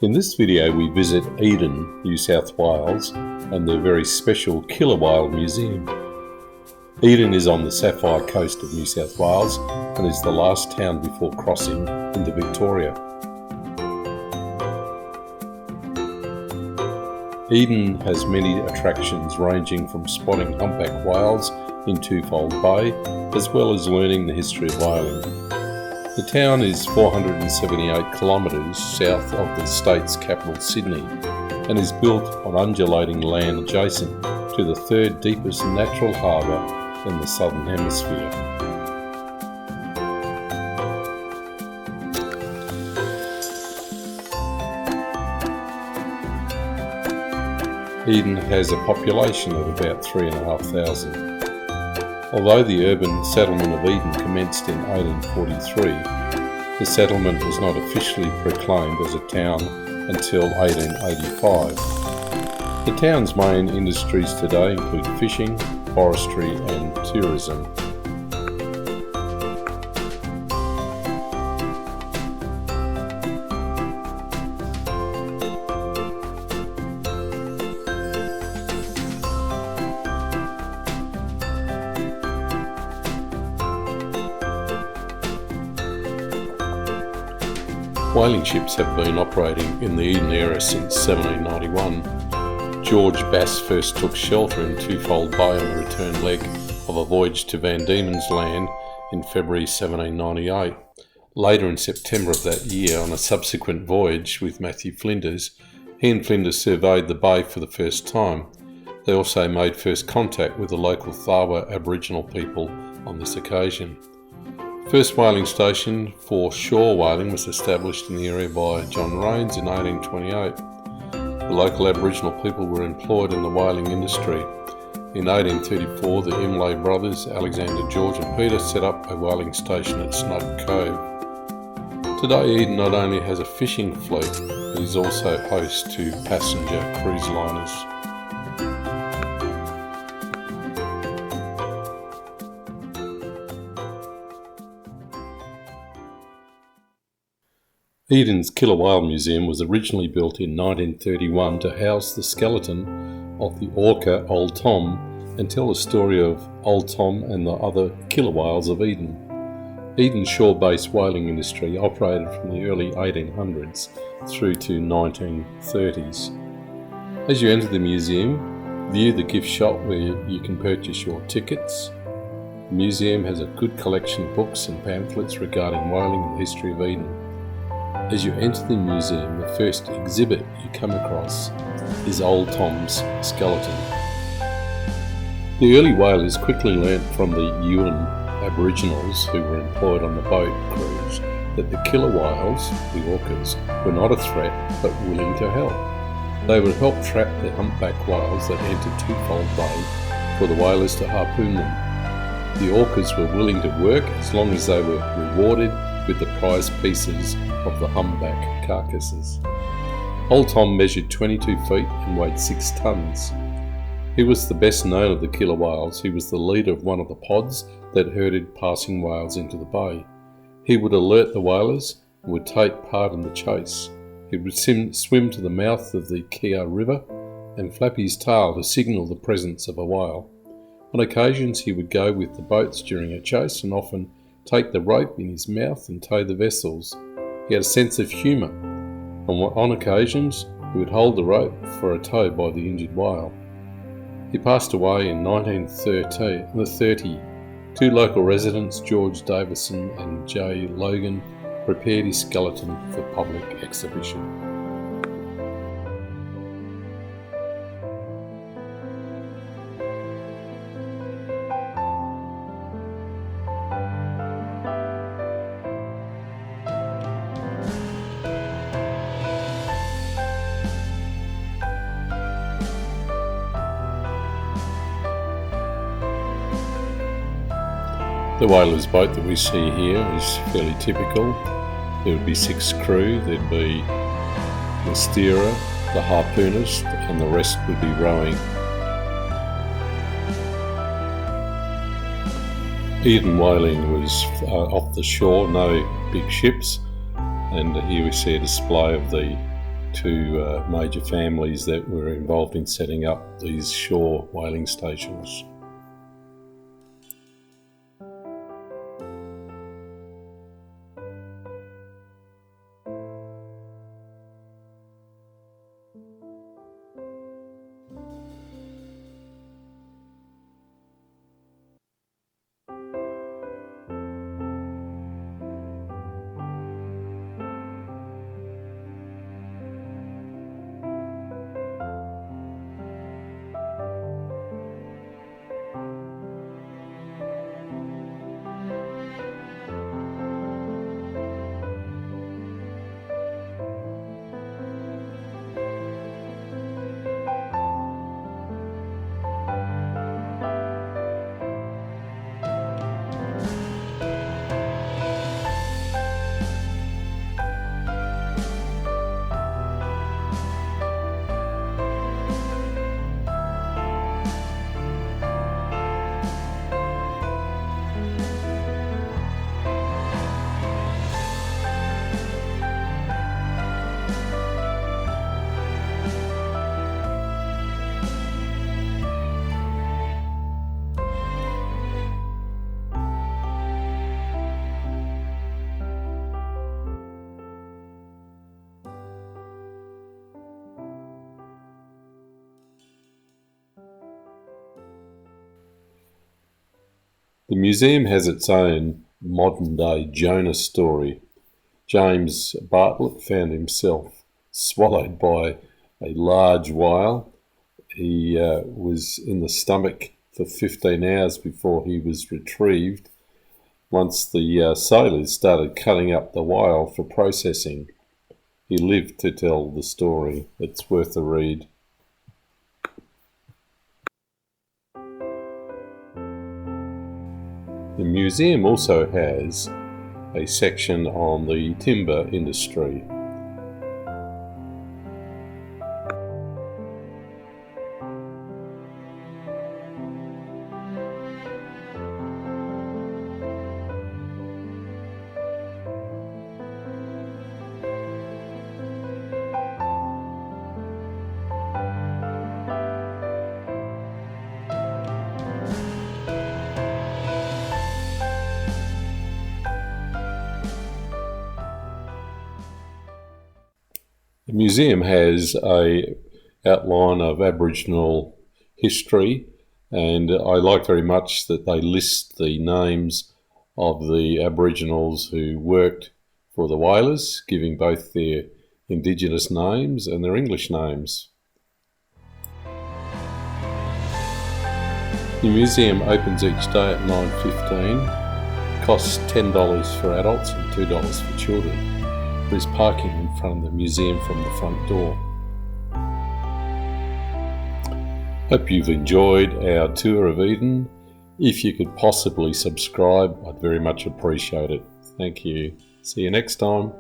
In this video we visit Eden, New South Wales and their very special Killer Whale Museum. Eden is on the Sapphire Coast of New South Wales and is the last town before crossing into Victoria. Eden has many attractions ranging from spotting humpback whales in Twofold Bay as well as learning the history of whaling. The town is 478 kilometres south of the state's capital Sydney and is built on undulating land adjacent to the third deepest natural harbour in the southern hemisphere. Eden has a population of about 3,500. Although the urban settlement of Eden commenced in 1843, the settlement was not officially proclaimed as a town until 1885. The town's main industries today include fishing, forestry and tourism. Whaling ships have been operating in the Eden area since 1791. George Bass first took shelter in Twofold Bay on the return leg of a voyage to Van Diemen's Land in February 1798. Later in September of that year, on a subsequent voyage with Matthew Flinders, he and Flinders surveyed the bay for the first time. They also made first contact with the local Tharwa Aboriginal people on this occasion. First whaling station for shore whaling was established in the area by John Rains in 1828. The local Aboriginal people were employed in the whaling industry. In 1834, the Imlay brothers, Alexander, George and Peter, set up a whaling station at Snug Cove. Today, Eden not only has a fishing fleet, but is also host to passenger cruise liners. Eden's Killer Whale Museum was originally built in 1931 to house the skeleton of the Orca Old Tom and tell the story of Old Tom and the other killer whales of Eden. Eden's shore-based whaling industry operated from the early 1800s through to 1930s. As you enter the museum, view the gift shop where you can purchase your tickets. The museum has a good collection of books and pamphlets regarding whaling and the history of Eden. As you enter the museum, the first exhibit you come across is Old Tom's skeleton. The early whalers quickly learnt from the Yuin Aboriginals who were employed on the boat crews that the killer whales, the orcas, were not a threat but willing to help. They would help trap the humpback whales that entered Twofold Bay for the whalers to harpoon them. The orcas were willing to work as long as they were rewarded with the prize pieces of the humpback carcasses. Old Tom measured 22 feet and weighed 6 tons. He was the best known of the killer whales. He was the leader of one of the pods that herded passing whales into the bay. He would alert the whalers and would take part in the chase. He would swim to the mouth of the Kia River and flap his tail to signal the presence of a whale. On occasions he would go with the boats during a chase and often take the rope in his mouth and tow the vessels. He had a sense of humour. On occasions, he would hold the rope for a tow by the injured whale. He passed away in 1930. Two local residents, George Davison and J. Logan, prepared his skeleton for public exhibition. The whaler's boat that we see here is fairly typical. There would be 6 crew, there'd be the steerer, the harpoonist, and the rest would be rowing. Eden whaling was off the shore, no big ships, and here we see a display of the two major families that were involved in setting up these shore whaling stations. The museum has its own modern-day Jonah story. James Bartlett found himself swallowed by a large whale. He was in the stomach for 15 hours before he was retrieved. Once the sailors started cutting up the whale for processing, he lived to tell the story. It's worth a read. The museum also has a section on the timber industry. The museum has an outline of Aboriginal history, and I like very much that they list the names of the Aboriginals who worked for the whalers, giving both their Indigenous names and their English names. The museum opens each day at 9:15, costs $10 for adults and $2 for children. There is parking in front of the museum from the front door. Hope you've enjoyed our tour of Eden. If you could possibly subscribe, I'd very much appreciate it. Thank you. See you next time.